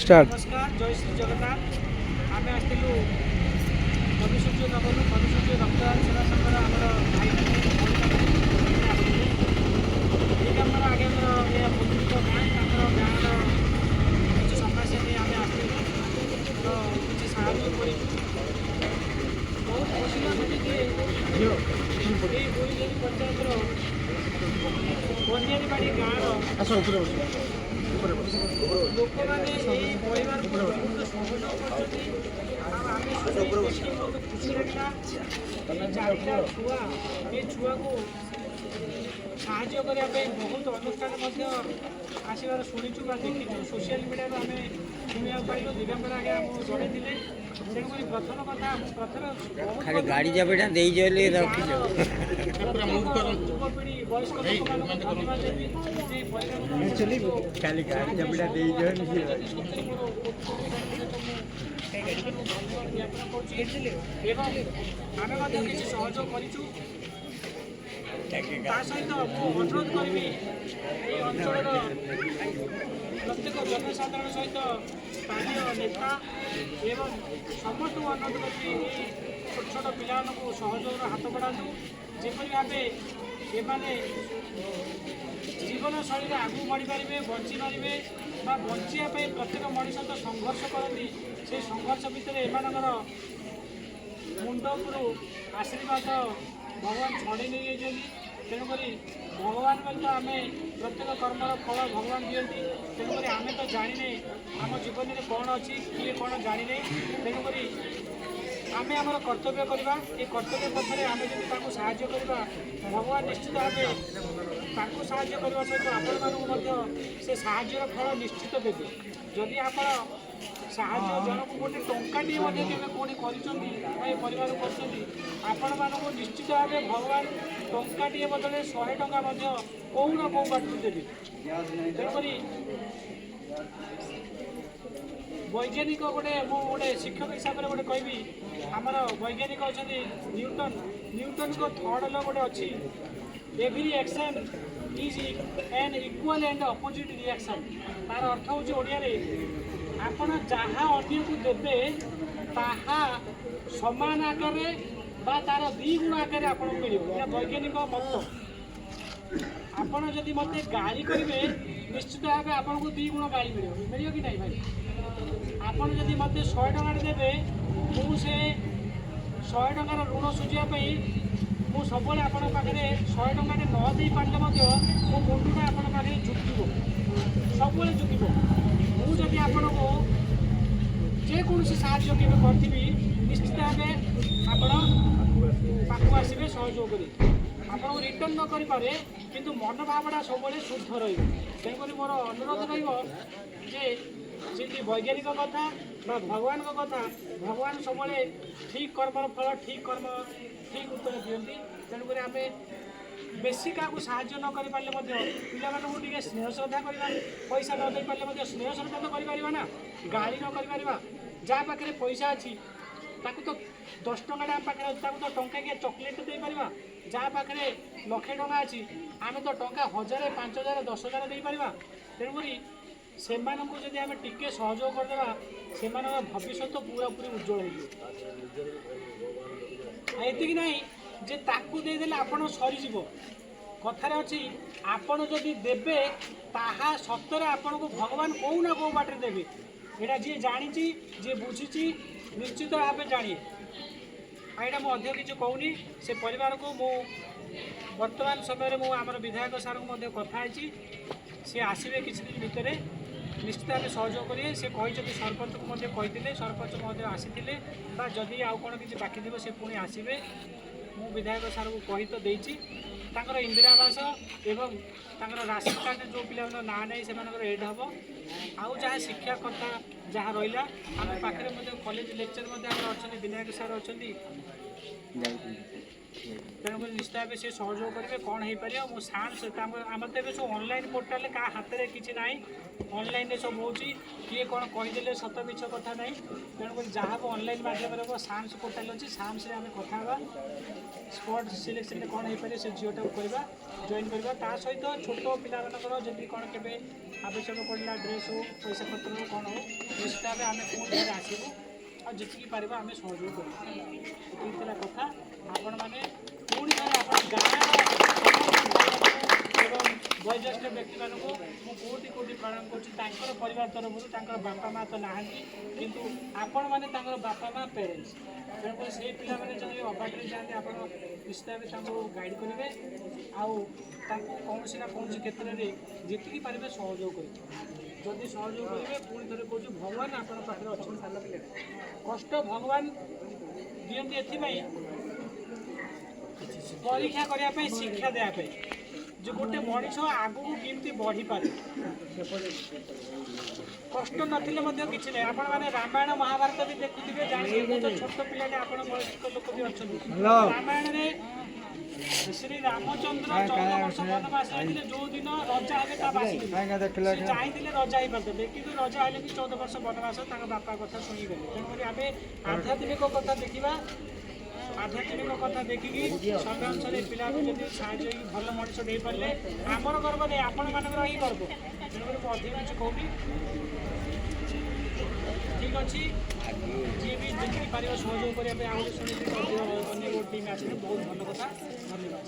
Start. नमस्कार, जय श्री जगन्नाथ। आम आसलु मधुसूर्य नगर मधुसूर्य रक्तदान सेवा संघर आम भाई ये आम आगे बुजुर्ग गाँव गाँव किसी समस्या नहीं आम आसलु तो किसी साहय कर बहुत खुशी लगुच पंचायत बनियाबाड़ी गाँव लोक मैंने परिवार बहुत सहयोग कर खुशी लगा चारिटा छुआ ये छुआ को साहाय्य करने बहुत अनुष्ठान आसबार शुणुचु देखीचु सोशल मीडिया आम शुणा पाइलु दिगंबर आगे आमको जड़े तेणुक प्रथम कथा खाली गाड़ी जबड़ा दे जले युवपीढ़ी वयस्क धन्यवाद देवी खाली गाड़ी जबड़ा दे आम किसी सहयोग करूँ सहित अनुरोध करी अंचल प्रत्येक जनसाधारण सहित स्थानीय नेता एवं समस्त अनुरोध करी छोट छोट पिला सहयोग हाथ बढ़ातु जपरी भाव एमाने जीवन शैली आगू बढ़ी पारे बंची पारे बचापी प्रत्येक मनीष तो संघर्ष करती से संघर्ष भितर एम मुंड उपरू आशीर्वाद भगवान छड़ी नहीं जाइए तेणुक भगवान तो आम प्रत्येक कर्मर फल भगवान दिखती तेणुक आम तो जाने आम जीवन में कौन अच्छी किए कौन जाने तेणुक आम आम कर्तव्य करवा ये कर्तव्य पथर आम जब साहाय्य करवा भगवान निश्चित भाव साहाय्य करने सहित आपण से साहाय्यर फल निश्चित देवे जदि आप साहाय्य जनक गोटे टंकाटे कौटी कर आपण मानक निश्चित भाव भगवान टंकाटे बदले 100 टंका कौ ना कौ बाट देवे तेणुक वैज्ञानिक गोटे शिक्षक हिसाब से गोटे कहि आमर वैज्ञानिक अच्छा न्यूटन को थर्ड लॉ गोटे अच्छी every action is an equal and opposite reaction तार अर्थ हूँ ओडिया आपण जहाँ अन्य को देवे ताहा समान आकार बा तार 2 गुण आकार आपको मिले वैज्ञानिक मत आपण जदि मत गाड़ी करेंगे निश्चित भाव आपको 2 गुण गाड़ी मिले कि नहीं भाई आपण जदि मत 100 टଙ୍କା देवे मुझे 100 टଙ୍କାର ऋण सुझापी मु सब आपण पाखे 100 ଟଙ୍କା न दे पारे मो मुंडा आपण पाखे झुकिब सब झुकिब मुझे आपण को जेकोसी साहाय्य केवे करी निश्चित भाव आप आसवे सहयोग कर आपको रिटर्न न करें किंतु मनोभावटा सब शुद्ध रही मोर अनुरोध रही वैज्ञानिक कथा भगवान कथा भगवान सब ठीक कर्म फल ठीक कर्म ठीक उत्तर दिखती तेणुक आम बेसी क्या साहाय्य न कर पारे पिला स्नेह श्रद्धा करवा पैसा न दे पारे स्नेह श्रद्धा तो करना गाड़ी न कर जहाँ पाखे पैसा अच्छी ताकू तो 10 टଙ୍କା आम पाखे तो टंका चॉकलेट दे पार जहाँ पाखे लक्षे टଙ୍କା अच्छी आम तो टंका 1000 5000 10,000 दे पार तेणुक से जदि आम टिके सहयोग करदेवा से भविष्य पूरा पूरी उज्जवल होती ना जे ताकू देदेले आपण सरीज कथार अच्छी आपण जदि देवे ताहा सतरे आपण को भगवान कौ ना कौ बाटे देवे यहाँ जी जानी जी बुझी निश्चित भाव जानिए यहाँ मुझे किसी कहूनी से परिवार को मु वर्तमान समय में आम विधायक सार को कथी सी आसवे किसी दिन भितर निश्चित भाव सहयोग करेंगे से कहते सरपंच को कही सरपंच आसी जदि आउ कौन किसी बाकी थी से पुणी आसवे मु विधायक सार को कही तो देती इंदिरा आवास एवं राशन कार्ड जो पिला ना नहीं से एड हम आउ जहाँ शिक्षा कथा जहाँ रहा आम पाखे कॉलेज लेक्चर अच्छा विनायक सार अच्छा ତେଣୁକରି ନିଶ୍ଚିତ ଭାବେ ସେ ସହଯୋଗ କରିବେ କ'ଣ ହେଇପାରିବ ମୁଁ ସାନ୍ସ ଆମର ତ ଏବେ ସବୁ ଅନଲାଇନ୍ ପୋର୍ଟାଲରେ କାହା ହାତରେ କିଛି ନାହିଁ ଅନଲାଇନ୍ରେ ସବୁ ହେଉଛି କିଏ କ'ଣ କହିଦେଲେ ସତ ମିଛ କଥା ନାହିଁ ତେଣୁକରି ଯାହା ହେବ ଅନଲାଇନ୍ ମାଧ୍ୟମରେ ହେବ ସାନ୍ସ ପୋର୍ଟାଲ ଅଛି ସାନ୍ସରେ ଆମେ କଥା ହେବା ସ୍ପଟ୍ ସିଲେକ୍ସନ୍ରେ କ'ଣ ହେଇପାରିବ ସେ ଝିଅଟାକୁ କରିବା ଜଏନ୍ କରିବା ତା ସହିତ ଛୋଟ ପିଲାମାନଙ୍କର ଯଦି କ'ଣ କେବେ ଆବଶ୍ୟକ ପଡ଼ିଲା ଡ୍ରେସ୍ ହଉ ପଇସା ପତ୍ର ହଉ କ'ଣ ହଉ ନିଶ୍ଚିତ ଭାବେ ଆମେ ପୁଣି ଥରେ ଆସିବୁ ଆଉ ଯେତିକି ପାରିବା ଆମେ ସହଯୋଗ କରିବୁ ଏତିକି ଥିଲା କଥା ଆପଣମାନେ ପୁଣି ଥରେ ଆପଣ ଗାଁର ଏବଂ ବୟୋଜ୍ୟେଷ୍ଠ ବ୍ୟକ୍ତିମାନଙ୍କୁ ମୁଁ କୋଉଠି ପ୍ରଣାମ କରୁଛି ତାଙ୍କର ପରିବାର ତରଫରୁ ତାଙ୍କର ବାପା ମା ତ ନାହାନ୍ତି କିନ୍ତୁ ଆପଣମାନେ ତାଙ୍କର ବାପା ମା ପ୍ୟାରେଣ୍ଟସ୍ ତେଣୁକରି ସେଇ ପିଲାମାନେ ଯଦି ଅବାଟରେ ଯାଆନ୍ତି ଆପଣ ନିଶ୍ଚିତ ଭାବେ ତାଙ୍କୁ ଗାଇଡ଼ କରିବେ ଆଉ ତାଙ୍କୁ କୌଣସି ନା କୌଣସି କ୍ଷେତ୍ରରେ ଯେତିକି ପାରିବେ ସହଯୋଗ କରିବେ ଯଦି ସହଯୋଗ କରିବେ ପୁଣି ଥରେ କହୁଛୁ ଭଗବାନ ଆପଣଙ୍କ ପାଖରେ ଅଛନ୍ତି ସାନ ପିଲା କଷ୍ଟ ଭଗବାନ ଦିଅନ୍ତି ଏଥିପାଇଁ ପରୀକ୍ଷା କରିବା ପାଇଁ ଶିକ୍ଷା ଦେବା ପାଇଁ ଯେ ଗୋଟେ ମଣିଷ ଆଗକୁ କେମିତି ବଢ଼ିପାରେ କଷ୍ଟ ନଥିଲେ ମଧ୍ୟ କିଛି ନାହିଁ ଆପଣମାନେ ରାମାୟଣ ମହାଭାରତ ବି ଦେଖୁଥିବେ ଜାଣିବେ ମୁଁ ତ ଛୋଟ ପିଲାଟେ ଆପଣ ବୟସ୍କ ଲୋକ ବି ଅଛନ୍ତି ରାମାୟଣରେ ଶ୍ରୀ ରାମଚନ୍ଦ୍ର 14 ବର୍ଷ ବନବାସ ଯାଇଥିଲେ ଯୋଉ ଦିନ ରଜା ହେବେ ତା ବାସି ଚାହିଁଥିଲେ ରଜା ହେଇପାରିଥିଲେ କିନ୍ତୁ ରଜା ହେଲେ ବି 14 ବର୍ଷ ବନବାସ ତାଙ୍କ ବାପା କଥା ଶୁଣିଗଲେ ତେଣୁକରି ଆମେ ଆଧ୍ୟାତ୍ମିକ କଥା ଦେଖିବା ଆଧ୍ୟାତ୍ମିକ କଥା ଦେଖିକି ସମୟ ଅନୁସାରେ ପିଲାକୁ ଯଦି ସାହାଯ୍ୟ ହେଇକି ଭଲ ମଣିଷ ଦେଇପାରିଲେ ଆମର ଗର୍ବ ନାହିଁ ଆପଣମାନଙ୍କର ହିଁ ଗର୍ବ ତେଣୁକରି ମୁଁ ଅଧିକ କିଛି କହୁନି ଠିକ୍ ଅଛି ଯିଏ ବି ଯେତିକି ପାରିବ ସହଯୋଗ କରିବା ପାଇଁ ଆହୁରି ଶୁଣିଲି ଅନ୍ୟ ଗୋଟେ ଟିମ୍ ଆସିଲେ ବହୁତ ଭଲ କଥା ଧନ୍ୟବାଦ